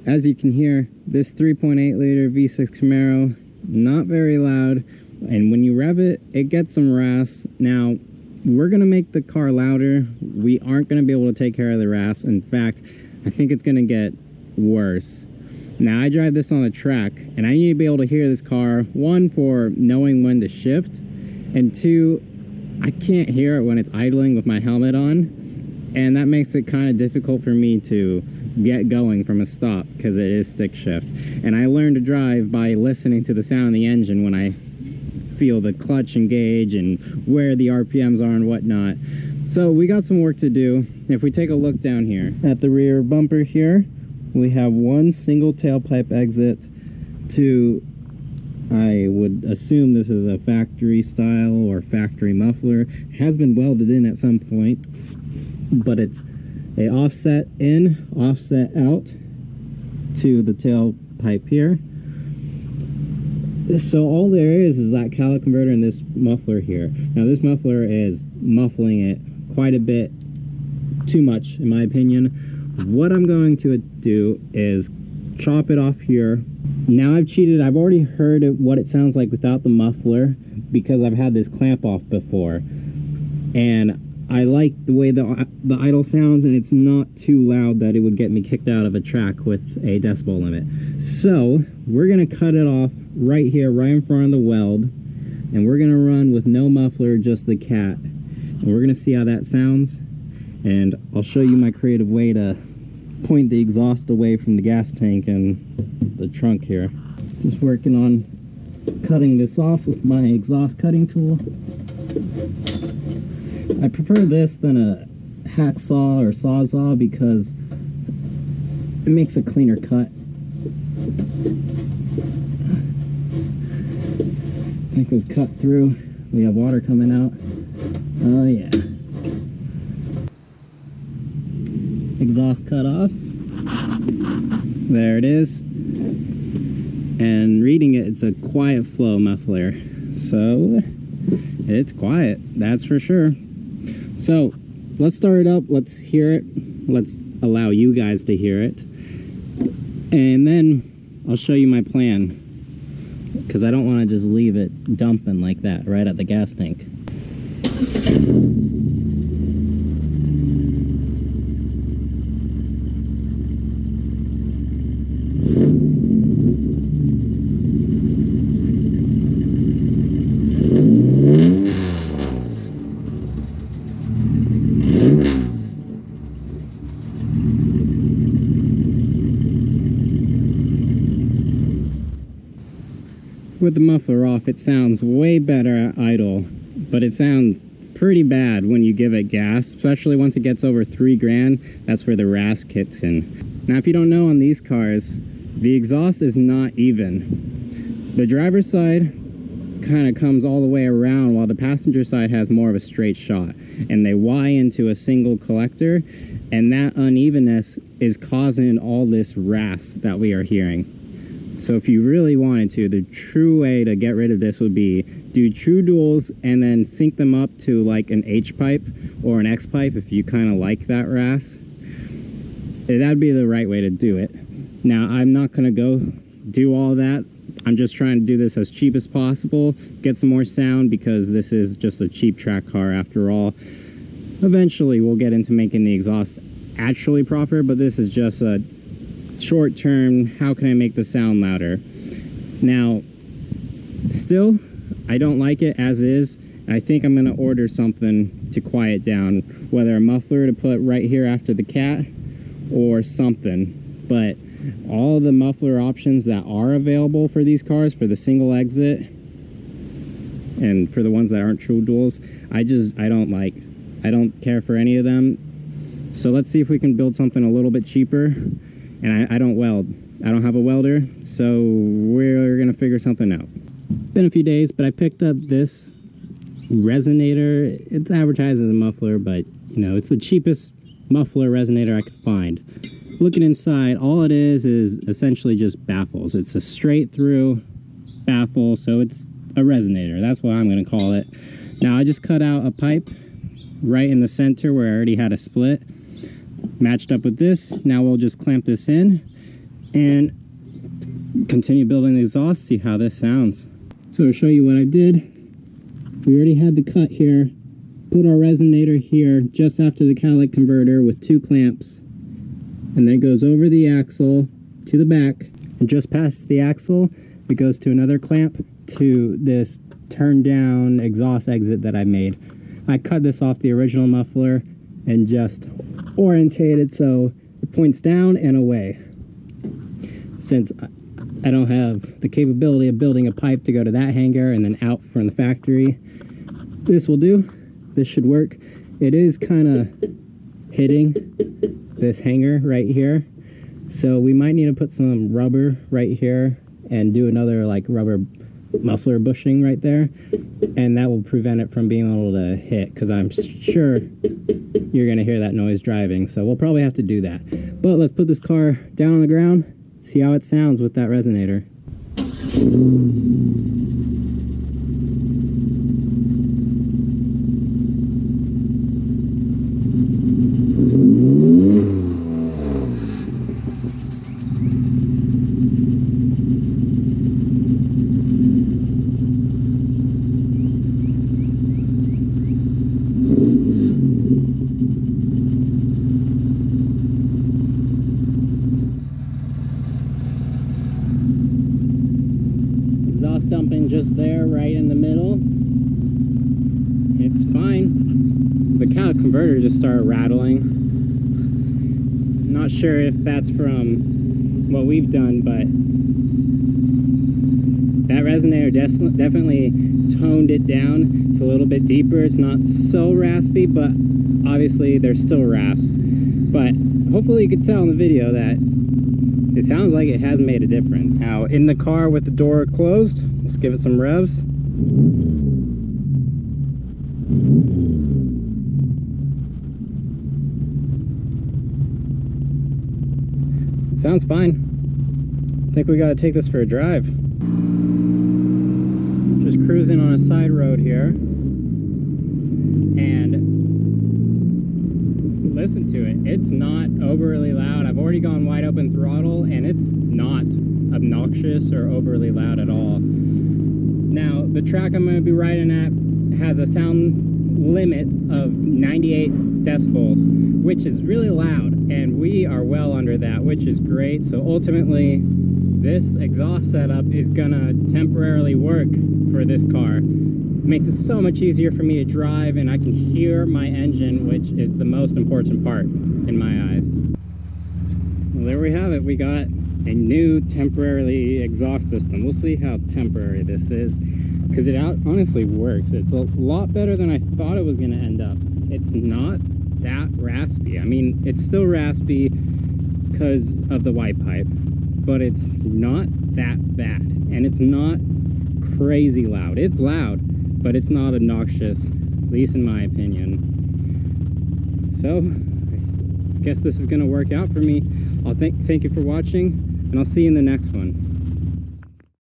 as you can hear, this 3.8 liter V6 Camaro, not very loud, and when you rev it, it gets some rasp. Now, we're gonna make the car louder. We aren't gonna be able to take care of the rasp. In fact, I think it's gonna get worse. Now, I drive this on a track, and I need to be able to hear this car, one, for knowing when to shift, and two, I can't hear it when it's idling with my helmet on, and that makes it kind of difficult for me to get going from a stop because it is stick shift. And I learned to drive by listening to the sound of the engine when I feel the clutch engage and where the RPMs are and whatnot. So we got some work to do. If we take a look down here at the rear bumper here, we have one single tailpipe exit to, I would assume this is a factory style or factory muffler. It has been welded in at some point, but it's a offset in, offset out to the tailpipe here. So all there is that cowling converter and this muffler here. Now this muffler is muffling it quite a bit too much, in my opinion. What I'm going to do is chop it off here. Now I've cheated. I've already heard what it sounds like without the muffler because I've had this clamp off before. And I like the way the idle sounds, and it's not too loud that it would get me kicked out of a track with a decibel limit. So we're gonna cut it off right here, right in front of the weld, and we're gonna run with no muffler, just the cat. And we're gonna see how that sounds, and I'll show you my creative way to point the exhaust away from the gas tank and the trunk here. Just working on cutting this off with my exhaust cutting tool. I prefer this than a hacksaw or sawzall because it makes a cleaner cut. I think we've cut through. We have water coming out. Oh yeah. Exhaust cut off. There it is. And reading it, it's a quiet flow muffler. So it's quiet, that's for sure. So let's start it up, let's hear it, let's allow you guys to hear it, and then I'll show you my plan, because I don't want to just leave it dumping like that right at the gas tank. With the muffler off, it sounds way better at idle, but it sounds pretty bad when you give it gas, especially once it gets over 3 grand. That's where the rasp kicks in. Now, if you don't know, on these cars, the exhaust is not even. The driver's side kind of comes all the way around, while the passenger side has more of a straight shot, and they Y into a single collector, and that unevenness is causing all this rasp that we are hearing. So if you really wanted to, the true way to get rid of this would be do true duals and then sync them up to like an H pipe or an X pipe if you kind of like that rasp. That'd be the right way to do it. Now, I'm not going to go do all that. I'm just trying to do this as cheap as possible, get some more sound, because this is just a cheap track car after all. Eventually we'll get into making the exhaust actually proper, but this is just a short term, how can I make the sound louder? Now, still, I don't like it as is. I think I'm going to order something to quiet down, whether a muffler to put right here after the cat or something. But all the muffler options that are available for these cars, for the single exit and for the ones that aren't true duals, I don't care for any of them. So let's see if we can build something a little bit cheaper. And I don't weld. I don't have a welder, so we're gonna figure something out. Been a few days, but I picked up this resonator. It's advertised as a muffler, but you know, it's the cheapest muffler resonator I could find. Looking inside, all it is essentially just baffles. It's a straight through baffle, so it's a resonator. That's what I'm gonna call it. Now I just cut out a pipe right in the center where I already had a split. Matched up with this. Now we'll just clamp this in, and continue building the exhaust, see how this sounds. So to show you what I did, we already had the cut here, put our resonator here just after the catalytic converter with 2 clamps, and then it goes over the axle to the back, and just past the axle it goes to another clamp to this turn down exhaust exit that I made. I cut this off the original muffler and just orientated so it points down and away. Since I don't have the capability of building a pipe to go to that hanger and then out from the factory, this will do. This should work. It is kind of hitting this hanger right here, so we might need to put some rubber right here and do another like rubber muffler bushing right there, and that will prevent it from being able to hit, because I'm sure you're gonna hear that noise driving, so we'll probably have to do that. But let's put this car down on the ground, see how it sounds with that resonator. Exhaust dumping just there, right in the middle. It's fine. The catalytic converter just started rattling. Not sure if that's from what we've done, but that resonator definitely toned it down. It's a little bit deeper. It's not so raspy, but obviously there's still rasps. But hopefully you could tell in the video that it sounds like it has made a difference. Now, in the car with the door closed, let's give it some revs. It sounds fine. I think we got to take this for a drive. Just cruising on a side road here. And listen to it. It's not overly loud. I've already gone wide open throttle and it's not obnoxious or overly loud at all. Now, the track I'm going to be riding at has a sound limit of 98 decibels, which is really loud, and we are well under that, which is great. So ultimately, this exhaust setup is gonna temporarily work for this car. Makes it so much easier for me to drive, and I can hear my engine, which is the most important part in my eyes. Well, there we have it. We got a new temporarily exhaust system. We'll see how temporary this is, because it honestly works. It's a lot better than I thought it was going to end up. It's not that raspy. I mean, it's still raspy because of the white pipe, but it's not that bad, and it's not crazy loud. It's loud, but it's not obnoxious, at least in my opinion. So I guess this is going to work out for me. I'll thank you for watching, and I'll see you in the next one.